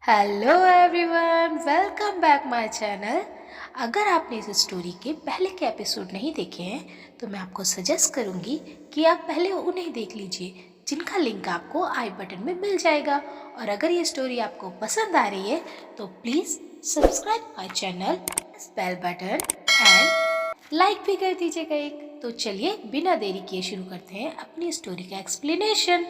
Hello everyone, welcome back my channel. अगर आपने इस स्टोरी के पहले के एपिसोड नहीं देखे हैं तो मैं आपको सजेस्ट करूंगी कि आप पहले उन्हें देख लीजिए, जिनका लिंक आपको आई बटन में मिल जाएगा। और अगर ये स्टोरी आपको पसंद आ रही है तो please subscribe my channel, bell button and like भी कर दीजिएगा एक। तो चलिए बिना देरी किए शुरू करते हैं अपनी स्टोरी का एक्सप्लेनेशन।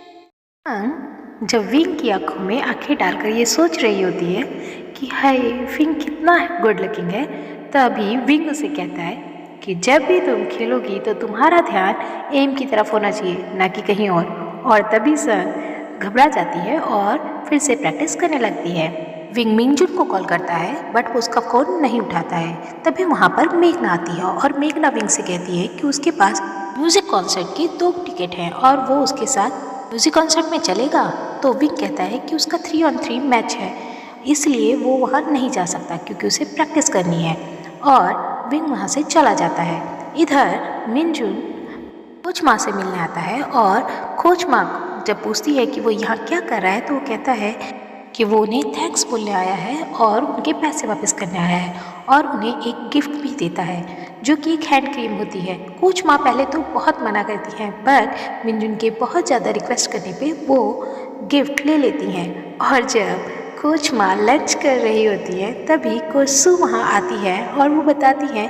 जब विंग की आंखों में आंखें डालकर ये सोच रही होती है कि हाय विंग कितना गुड लुकिंग है, तभी विंग उसे कहता है कि जब भी तुम खेलोगी तो तुम्हारा ध्यान एम की तरफ होना चाहिए, ना कि कहीं और तभी सन घबरा जाती है और फिर से प्रैक्टिस करने लगती है। विंग मिंगजुन को कॉल करता है बट वो उसका फ़ोन नहीं उठाता है। तभी वहाँ पर मेघना आती है और मेघना विंग से कहती है कि उसके पास म्यूज़िक कॉन्सर्ट की 2 टिकट हैं और वो उसके साथ म्यूज़िक कॉन्सर्ट में चलेगा। तो विंग कहता है कि उसका 3 on 3 मैच है, इसलिए वो वहाँ नहीं जा सकता क्योंकि उसे प्रैक्टिस करनी है। और विंग वहाँ से चला जाता है। इधर मिंजुन कोच माँ से मिलने आता है और कोच माँ जब पूछती है कि वो यहाँ क्या कर रहा है तो वो कहता है कि वो उन्हें थैंक्स बोलने आया है और उनके पैसे वापस करने आया है और उन्हें एक गिफ्ट भी देता है जो कि एक हैंड क्रीम होती है। कोच माँ पहले तो बहुत मना करती हैं पर मिंजुन के बहुत ज़्यादा रिक्वेस्ट करने पे वो गिफ्ट ले लेती हैं। और जब कोच माँ लंच कर रही होती है तभी कोसू वहाँ आती है और वो बताती है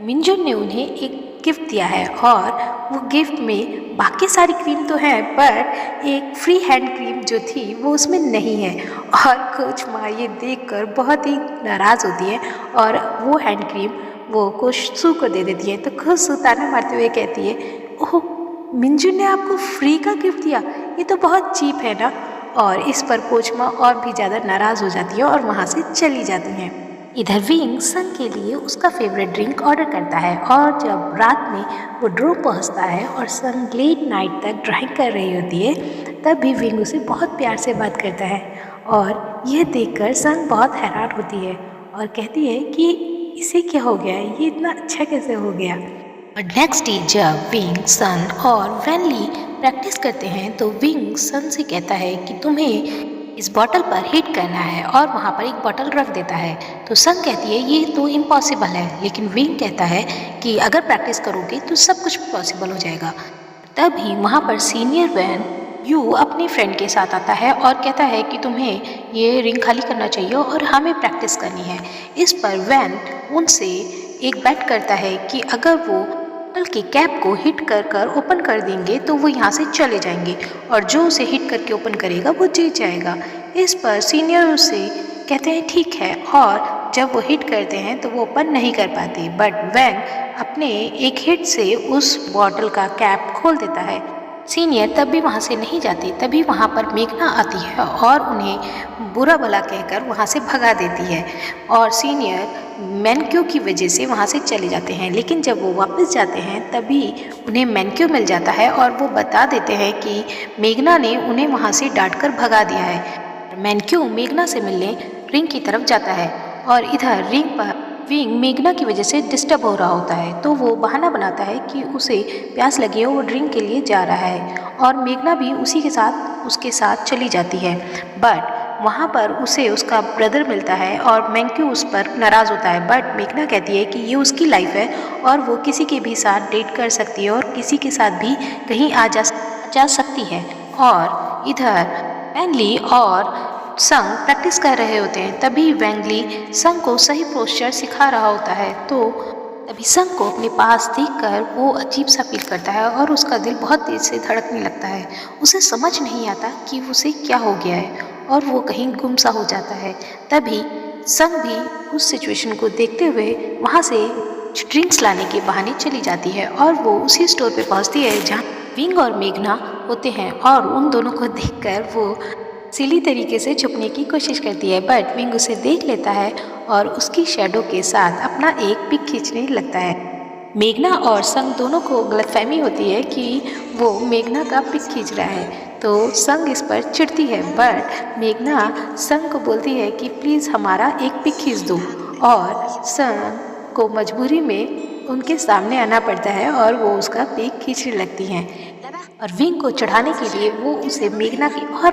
मिंजुन ने उन्हें एक गिफ्ट दिया है और वो गिफ्ट में बाकी सारी क्रीम तो है पर एक फ्री हैंड क्रीम जो थी वो उसमें नहीं है। और कोच माँ ये देखकर बहुत ही नाराज़ होती है और वो हैंड क्रीम वो कोसू को दे देती है। तो कोसू ताना मारते हुए कहती है, ओह मिंजुन ने आपको फ्री का गिफ्ट दिया, ये तो बहुत चीप है ना। और इस पर कोच माँ और भी ज़्यादा नाराज़ हो जाती है और वहाँ से चली जाती हैं। इधर विंग सन के लिए उसका फेवरेट ड्रिंक ऑर्डर करता है और जब रात में वो ड्रोम पहुंचता है और सन लेट नाइट तक ड्राइंग कर रही होती है तब भी विंग उसे बहुत प्यार से बात करता है। और यह देखकर सन बहुत हैरान होती है और कहती है कि इसे क्या हो गया, ये इतना अच्छा कैसे हो गया। और नेक्स्ट डे जब विंग सन और वैनली प्रैक्टिस करते हैं तो विंग सन से कहता है कि तुम्हें इस बॉटल पर हिट करना है और वहाँ पर एक बॉटल रख देता है। तो सन कहती है ये तो इम्पॉसिबल है, लेकिन विंग कहता है कि अगर प्रैक्टिस करोगे तो सब कुछ पॉसिबल हो जाएगा। तभी वहाँ पर सीनियर वैन यू अपने फ्रेंड के साथ आता है और कहता है कि तुम्हें ये रिंग खाली करना चाहिए और हमें प्रैक्टिस करनी है। इस पर वैन उनसे एक बेट करता है कि अगर वो बॉटल के कैप को हिट कर कर ओपन कर देंगे तो वो यहाँ से चले जाएंगे और जो उसे हिट करके ओपन करेगा वो जीत जाएगा। इस पर सीनियर उसे कहते हैं ठीक है और जब वो हिट करते हैं तो वो ओपन नहीं कर पाते बट वैन अपने एक हिट से उस बॉटल का कैप खोल देता है। सीनियर तब भी वहाँ से नहीं जाती। तभी वहाँ पर मेघना आती है और उन्हें बुरा भला कहकर वहाँ से भगा देती है और सीनियर मैनक्यू की वजह से वहाँ से चले जाते हैं। लेकिन जब वो वापस जाते हैं तभी उन्हें मैनक्यू मिल जाता है और वो बता देते हैं कि मेघना ने उन्हें वहाँ से डांट कर भगा दिया है। मैनक्यू मेघना से मिलने रिंग की तरफ जाता है और इधर रिंग पर विंग मेघना की वजह से डिस्टर्ब हो रहा होता है तो वो बहाना बनाता है कि उसे प्यास लगी है, वो ड्रिंक के लिए जा रहा है और मेघना भी उसके साथ चली जाती है। बट वहाँ पर उसे उसका ब्रदर मिलता है और मैंक्यू उस पर नाराज़ होता है बट मेघना कहती है कि ये उसकी लाइफ है और वो किसी के भी साथ डेट कर सकती है और किसी के साथ भी कहीं जा सकती है। और इधर वैनली और संग प्रैक्टिस कर रहे होते हैं तभी वैंगली संग को सही पोस्चर सिखा रहा होता है। तो तभी संग को अपने पास देखकर वो अजीब सा फील करता है और उसका दिल बहुत तेज से धड़कने लगता है। उसे समझ नहीं आता कि उसे क्या हो गया है और वो कहीं गुम सा हो जाता है। तभी संग भी उस सिचुएशन को देखते हुए वहाँ से ड्रिंक्स लाने के बहाने चली जाती है और वो उसी स्टोर पे पहुँचती है जहाँ विंग और मेघना होते हैं और उन दोनों को देखकर वो सिली तरीके से छुपने की कोशिश करती है बट विंग उसे देख लेता है और उसकी शैडो के साथ अपना एक पिक खींचने लगता है। मेघना और संग दोनों को गलतफहमी होती है कि वो मेघना का पिक खींच रहा है तो संग इस पर चिढ़ती है बट मेघना संग को बोलती है कि प्लीज़ हमारा एक पिक खींच दो और संग को मजबूरी में उनके सामने आना पड़ता है और वो उसका पिक खींचने लगती हैं। और विंग को चढ़ाने के लिए वो उसे मेघना के और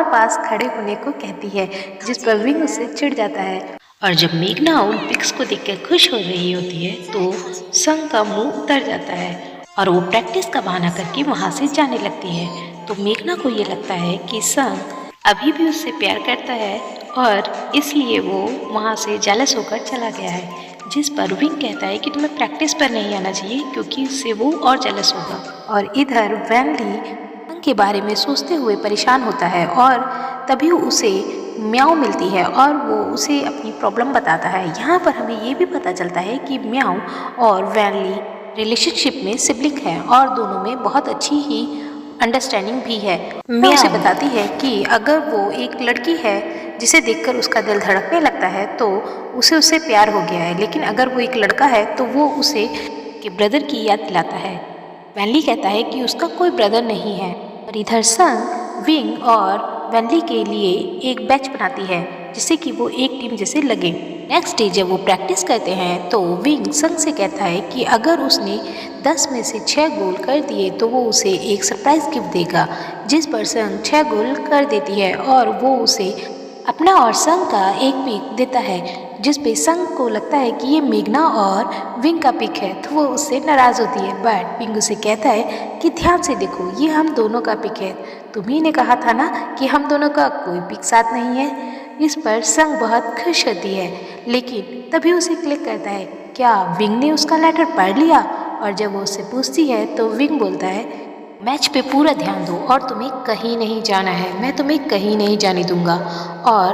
पास खड़े होने को कहती है, जिस पर विंग उससे चिढ़ जाता है। और जब मेघना उन पिक्स को देखकर खुश हो रही होती है तो संग का मुंह उतर जाता है और वो प्रैक्टिस का बहाना करके वहाँ से जाने लगती है। तो मेघना को ये लगता है कि संग अभी भी उससे प्यार करता है और इसलिए वो वहाँ से जेलस होकर चला गया है, जिस पर विंग कहता है कि तुम्हें प्रैक्टिस पर नहीं आना चाहिए क्योंकि इससे वो और जेलस होगा। और इधर वैनली के बारे में सोचते हुए परेशान होता है और तभी उसे म्याऊ मिलती है और वो उसे अपनी प्रॉब्लम बताता है। यहाँ पर हमें ये भी पता चलता है कि म्याऊ और वैनली रिलेशनशिप में सिबलिंग है और दोनों में बहुत अच्छी ही अंडरस्टैंडिंग भी है। म्याऊ उसे बताती है कि अगर वो एक लड़की है जिसे देखकर उसका दिल धड़कने लगता है तो उसे उससे प्यार हो गया है, लेकिन अगर वो एक लड़का है तो वो उसे के ब्रदर की याद दिलाता है। वैनली कहता है कि उसका कोई ब्रदर नहीं है। और इधर संग विंग और वैनली के लिए एक बैच बनाती है जिससे कि वो एक टीम जैसे लगे। नेक्स्ट डे जब वो प्रैक्टिस करते हैं तो विंग संग से कहता है कि अगर उसने 10 में से 6 गोल कर दिए तो वो उसे एक सरप्राइज गिफ्ट देगा, जिस पर संग 6 गोल कर देती है और वो उसे अपना और संग का एक पिक देता है, जिस पे संग को लगता है कि ये मेघना और विंग का पिक है, तो वो उससे नाराज़ होती है। बट विंग उसे कहता है कि ध्यान से देखो, ये हम दोनों का पिक है, तुम्ही ने कहा था ना कि हम दोनों का कोई पिक साथ नहीं है। इस पर संग बहुत खुश होती है, लेकिन तभी उसे क्लिक करता है क्या विंग ने उसका लेटर पढ़ लिया। और जब वो उससे पूछती है तो विंग बोलता है मैच पे पूरा ध्यान दो और तुम्हें कहीं नहीं जाना है, मैं तुम्हें कहीं नहीं जाने दूंगा। और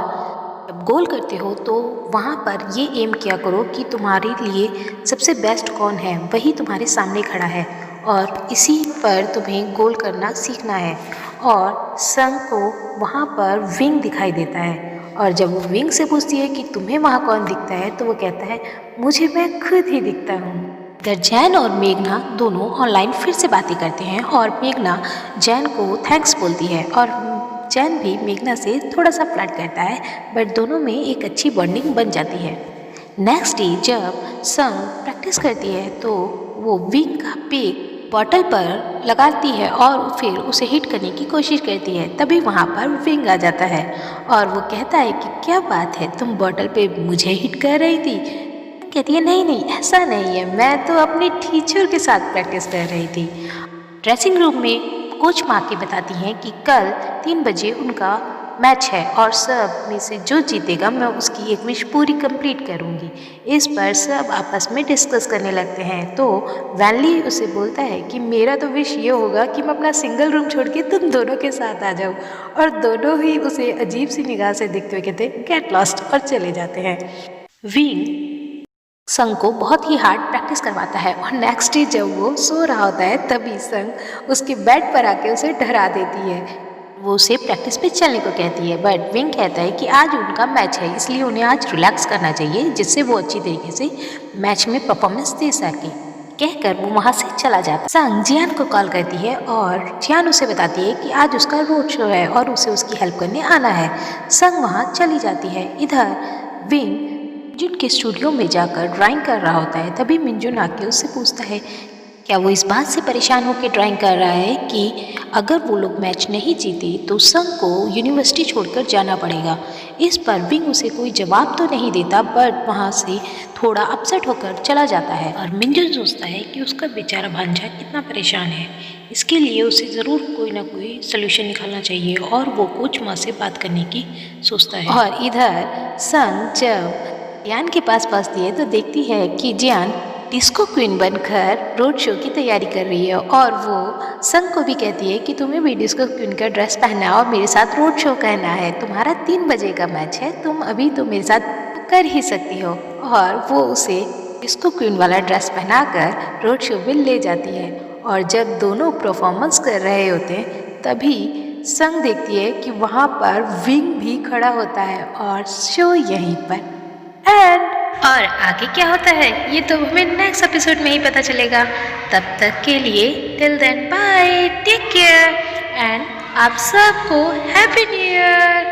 जब गोल करते हो तो वहाँ पर ये एम किया करो कि तुम्हारे लिए सबसे बेस्ट कौन है, वही तुम्हारे सामने खड़ा है और इसी पर तुम्हें गोल करना सीखना है। और संग को वहाँ पर विंग दिखाई देता है और जब वो विंग से पूछती है कि तुम्हें वहाँ कौन दिखता है तो वो कहता है मुझे मैं खुद ही दिखता हूँ। इधर जैन और मेघना दोनों ऑनलाइन फिर से बातें करते हैं और मेघना जैन को थैंक्स बोलती है और जैन भी मेघना से थोड़ा सा फ्लर्ट करता है, बट दोनों में एक अच्छी बॉन्डिंग बन जाती है। नेक्स्ट डे जब संग प्रैक्टिस करती है तो वो विंग का पिक बॉटल पर लगाती है और फिर उसे हिट करने की कोशिश करती है। तभी वहाँ पर विंग आ जाता है और वो कहता है कि क्या बात है, तुम बॉटल पे मुझे हिट कर रही थी। कहती है नहीं ऐसा नहीं है, मैं तो अपनी टीचर के साथ प्रैक्टिस कर रही थी। ड्रेसिंग रूम में कोच माँ के बताती हैं कि कल 3 बजे उनका मैच है और सब में से जो जीतेगा मैं उसकी एक विश पूरी कंप्लीट करूंगी। इस पर सब आपस में डिस्कस करने लगते हैं तो वैनली उसे बोलता है कि मेरा तो विश ये होगा कि मैं अपना सिंगल रूम छोड़ के तुम दोनों के साथ आ जाऊँ। और दोनों ही उसे अजीब सी निगाह से देखते हुए कहते गेट लॉस्ट और चले जाते हैं। विंग संग को बहुत ही हार्ड प्रैक्टिस करवाता है और नेक्स्ट डे जब वो सो रहा होता है तभी संग उसके बेड पर आके उसे डरा देती है। वो उसे प्रैक्टिस पे चलने को कहती है, बट विंग कहता है कि आज उनका मैच है इसलिए उन्हें आज रिलैक्स करना चाहिए जिससे वो अच्छी तरीके से मैच में परफॉर्मेंस दे सके। कहकर वो वहाँ से चला जाता है। संग जियान को कॉल करती है और जियान उसे बताती है कि आज उसका रोड शो है और उसे उसकी हेल्प करने आना है। संग वहाँ चली जाती है। इधर विंग मिंजुन के स्टूडियो में जाकर ड्राइंग कर रहा होता है, तभी मिंजुन आके उससे पूछता है क्या वो इस बात से परेशान होकर ड्राइंग कर रहा है कि अगर वो लोग मैच नहीं जीते तो संग को यूनिवर्सिटी छोड़कर जाना पड़ेगा। इस पर विंग उसे कोई जवाब तो नहीं देता बट वहाँ से थोड़ा अपसेट होकर चला जाता है और मिंजुन सोचता है कि उसका बेचारा भांजा कितना परेशान है, इसके लिए उसे ज़रूर कोई ना कोई सोल्यूशन निकालना चाहिए और वो कोच माँ से बात करने की सोचता है। और इधर संग जब जियान के पास पहुँचती है तो देखती है कि जियान डिस्को क्वीन बनकर रोड शो की तैयारी कर रही है और वो संग को भी कहती है कि तुम्हें भी डिस्को क्वीन का ड्रेस पहनना है और मेरे साथ रोड शो करना है, तुम्हारा 3 बजे का मैच है, तुम अभी तो मेरे साथ कर ही सकती हो। और वो उसे डिस्को क्वीन वाला ड्रेस पहनाकर रोड शो में ले जाती है और जब दोनों परफॉर्मेंस कर रहे होते हैं तभी संग देखती है कि वहाँ पर विंग भी खड़ा होता है और शो यहीं पर एंड। और आगे क्या होता है ये तो हमें नेक्स्ट एपिसोड में ही पता चलेगा। तब तक के लिए till then bye, take care and आप सबको हैप्पी न्यू ईयर।